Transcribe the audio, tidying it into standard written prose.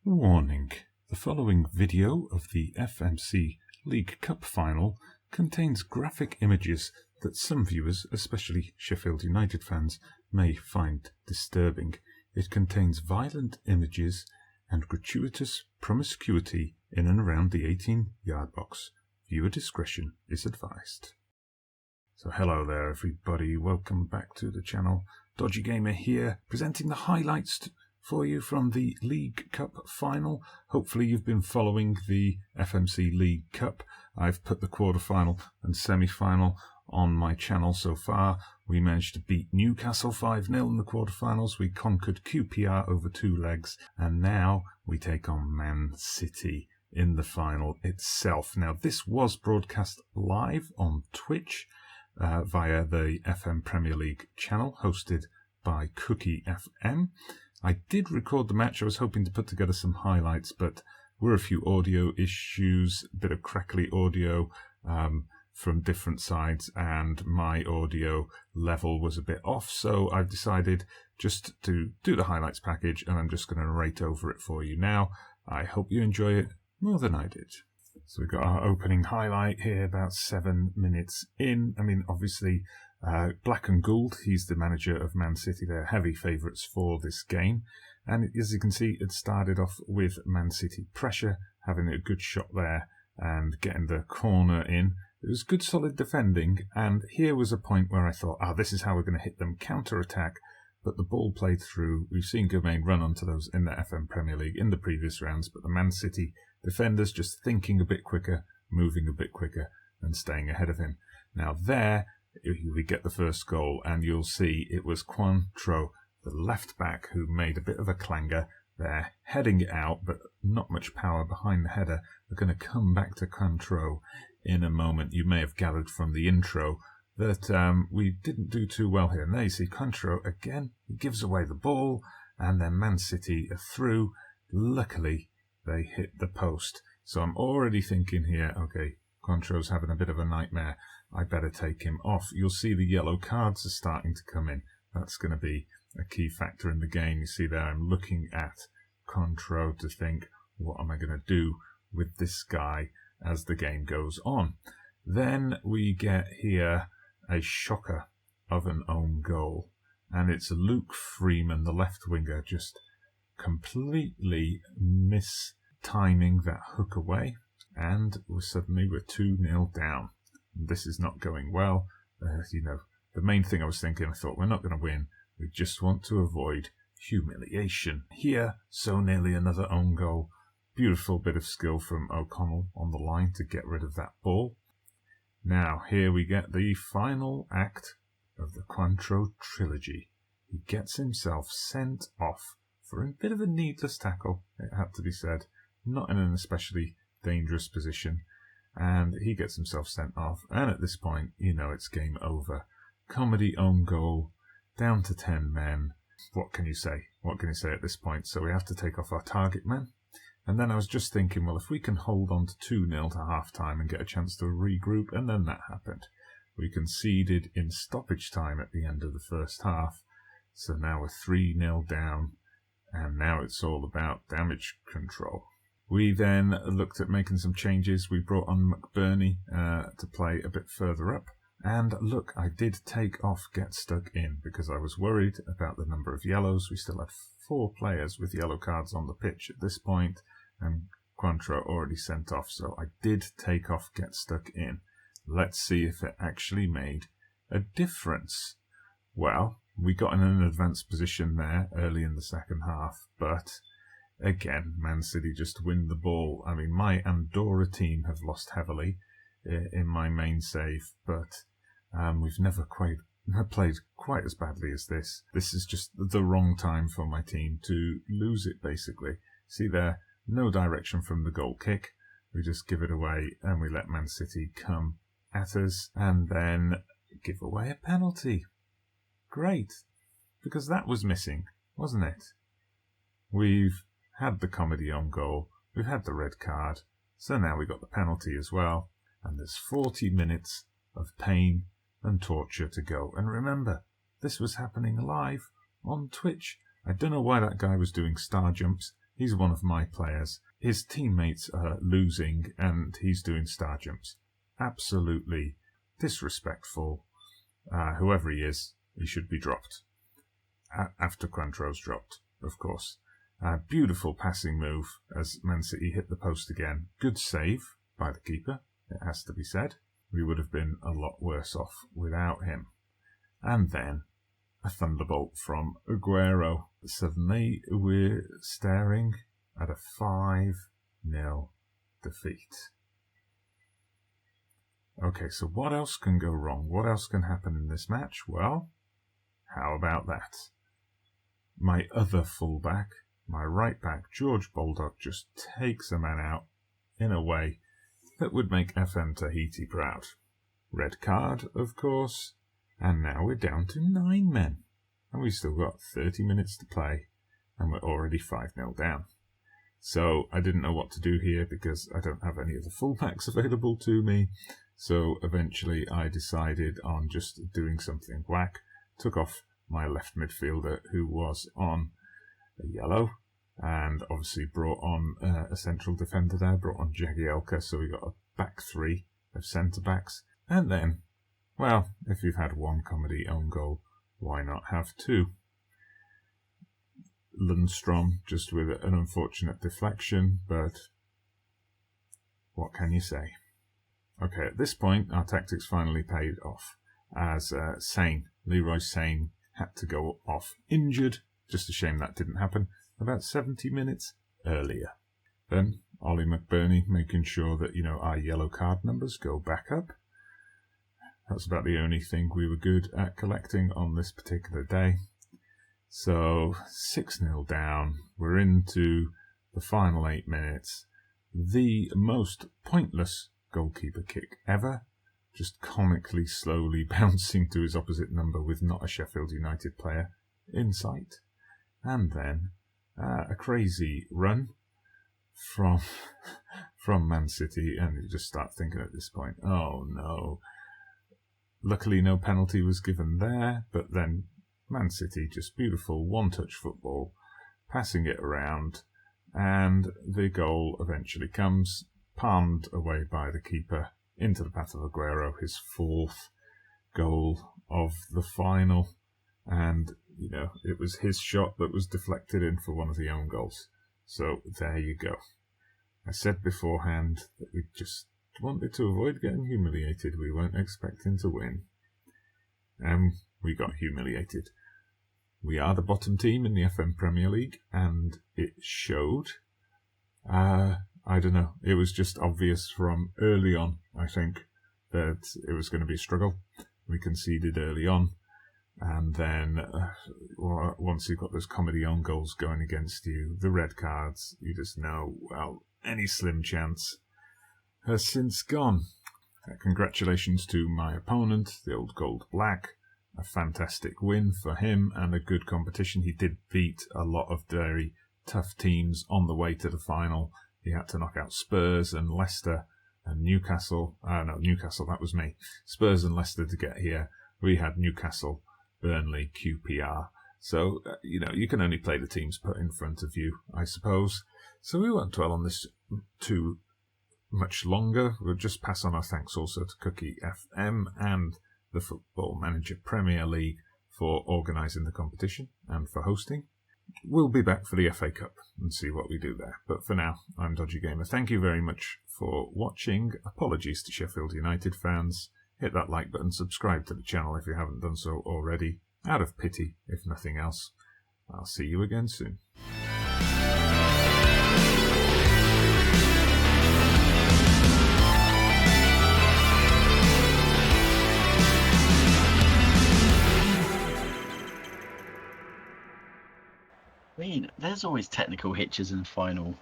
Warning: the following video of the FMC League Cup final contains graphic images that some viewers, especially Sheffield United fans, may find disturbing. It contains violent images and gratuitous promiscuity in and around the 18-yard box. Viewer discretion is advised. So hello there everybody, welcome back to the channel. Dodgy Gamer here, presenting the highlights for you from the League Cup final. Hopefully you've been following the FMC League Cup. I've put the quarter-final and semi-final on my channel so far. We managed to beat Newcastle 5-0 in the quarter-finals. We conquered QPR over 2 legs. And now we take on Man City in the final itself. Now this was broadcast live on Twitch via the FM Premier League channel hosted by Cookie FM. I did record the match. I was hoping to put together some highlights, but were a few audio issues, a bit of crackly audio from different sides, and my audio level was a bit off, so I've decided just to do the highlights package, and I'm just going to narrate over it for you now. I hope you enjoy it more than I did. So we've got our opening highlight here about 7 minutes in. I mean, obviously, Black and Gould, he's the manager of Man City. They're heavy favourites for this game. And as you can see, it started off with Man City pressure, having a good shot there and getting the corner in. It was good solid defending, and here was a point where I thought, this is how we're going to hit them, counter-attack. But the ball played through. We've seen Gould run onto those in the FM Premier League in the previous rounds, but the Man City defenders just thinking a bit quicker, moving a bit quicker, and staying ahead of him. Now there, we get the first goal, and you'll see it was Cointreau, the left back, who made a bit of a clanger there, heading it out, but not much power behind the header. We're going to come back to Cointreau in a moment. You may have gathered from the intro that we didn't do too well here. And there you see Cointreau again. He gives away the ball, and then Man City are through. Luckily, they hit the post. So I'm already thinking here, okay, Cointreau's having a bit of a nightmare. I better take him off. You'll see the yellow cards are starting to come in. That's going to be a key factor in the game. You see there, I'm looking at Cointreau to think, what am I going to do with this guy as the game goes on? Then we get here a shocker of an own goal. And it's Luke Freeman, the left winger, just completely mistiming that hook away. And suddenly we're 2-0 down. This is not going well. The main thing I was thinking, I thought, we're not going to win. We just want to avoid humiliation. Here, so nearly another own goal. Beautiful bit of skill from O'Connell on the line to get rid of that ball. Now, here we get the final act of the Cointreau trilogy. He gets himself sent off for a bit of a needless tackle, it had to be said. Not in an especially dangerous position. And he gets himself sent off. And at this point, you know it's game over. Comedy own goal, down to 10 men. What can you say? What can you say at this point? So we have to take off our target men. And then I was just thinking, well, if we can hold on to 2-0 to half-time and get a chance to regroup, and then that happened. We conceded in stoppage time at the end of the first half. So now we're 3-0 down, and now it's all about damage control. We then looked at making some changes. We brought on McBurney to play a bit further up. And look, I did take off Get Stuck In because I was worried about the number of yellows. We still had 4 players with yellow cards on the pitch at this point, and Cointreau already sent off. So I did take off Get Stuck In. Let's see if it actually made a difference. Well, we got in an advanced position there early in the second half, but again, Man City just win the ball. I mean, my Andorra team have lost heavily in my main save, but we've never played quite as badly as this. This is just the wrong time for my team to lose it, basically. See there, no direction from the goal kick. We just give it away and we let Man City come at us and then give away a penalty. Great, because that was missing, wasn't it? We've had the comedy on goal, we've had the red card, so now we've got the penalty as well, and there's 40 minutes of pain and torture to go. And remember, this was happening live on Twitch. I don't know why that guy was doing star jumps. He's one of my players. His teammates are losing and he's doing star jumps. Absolutely disrespectful. Whoever he is, he should be dropped. After Quantro's dropped, of course. Beautiful passing move as Man City hit the post again. Good save by the keeper, it has to be said. We would have been a lot worse off without him. And then a thunderbolt from Aguero. Suddenly we're staring at a 5-0 defeat. Okay, so what else can go wrong? What else can happen in this match? Well, how about that? My other fullback, my right back, George Baldock, just takes a man out in a way that would make FM20 proud. Red card, of course, and now we're down to 9 men. And we've still got 30 minutes to play, and we're already 5-0 down. So I didn't know what to do here because I don't have any of the fullbacks available to me. So eventually I decided on just doing something whack. Took off my left midfielder who was on a yellow, and obviously brought on a central defender there, brought on Jagielka, so we got a back three of centre-backs. And then, well, if you've had one comedy own goal, why not have two? Lundstrom just with an unfortunate deflection, but what can you say? Okay, at this point, our tactics finally paid off, as Leroy Sane had to go off injured. Just a shame that didn't happen about 70 minutes earlier. Then Ollie McBurney making sure that, our yellow card numbers go back up. That's about the only thing we were good at collecting on this particular day. So 6-0 down. We're into the final 8 minutes. The most pointless goalkeeper kick ever. Just comically slowly bouncing to his opposite number with not a Sheffield United player in sight. And then a crazy run from Man City, and you just start thinking at this point, oh no. Luckily no penalty was given there, but then Man City, just beautiful one-touch football, passing it around, and the goal eventually comes, palmed away by the keeper into the path of Aguero, his 4th goal of the final. And, it was his shot that was deflected in for one of the own goals. So there you go. I said beforehand that we just wanted to avoid getting humiliated. We weren't expecting to win. And we got humiliated. We are the bottom team in the FM Premier League, and it showed. I don't know. It was just obvious from early on, I think, that it was going to be a struggle. We conceded early on. And then once you've got those comedy own goals going against you, the red cards, you just know, well, any slim chance has since gone. Congratulations to my opponent, the old Gould Black. A fantastic win for him and a good competition. He did beat a lot of very tough teams on the way to the final. He had to knock out Spurs and Leicester and Newcastle. Newcastle, that was me. Spurs and Leicester to get here. We had Newcastle, Burnley, QPR. So, you can only play the teams put in front of you, I suppose. So we won't dwell on this too much longer. We'll just pass on our thanks also to Cookie FM and the Football Manager Premier League for organising the competition and for hosting. We'll be back for the FA Cup and see what we do there. But for now, I'm Dodgy Gamer. Thank you very much for watching. Apologies to Sheffield United fans. Hit that like button, subscribe to the channel if you haven't done so already. Out of pity, if nothing else. I'll see you again soon. There's always technical hitches in the final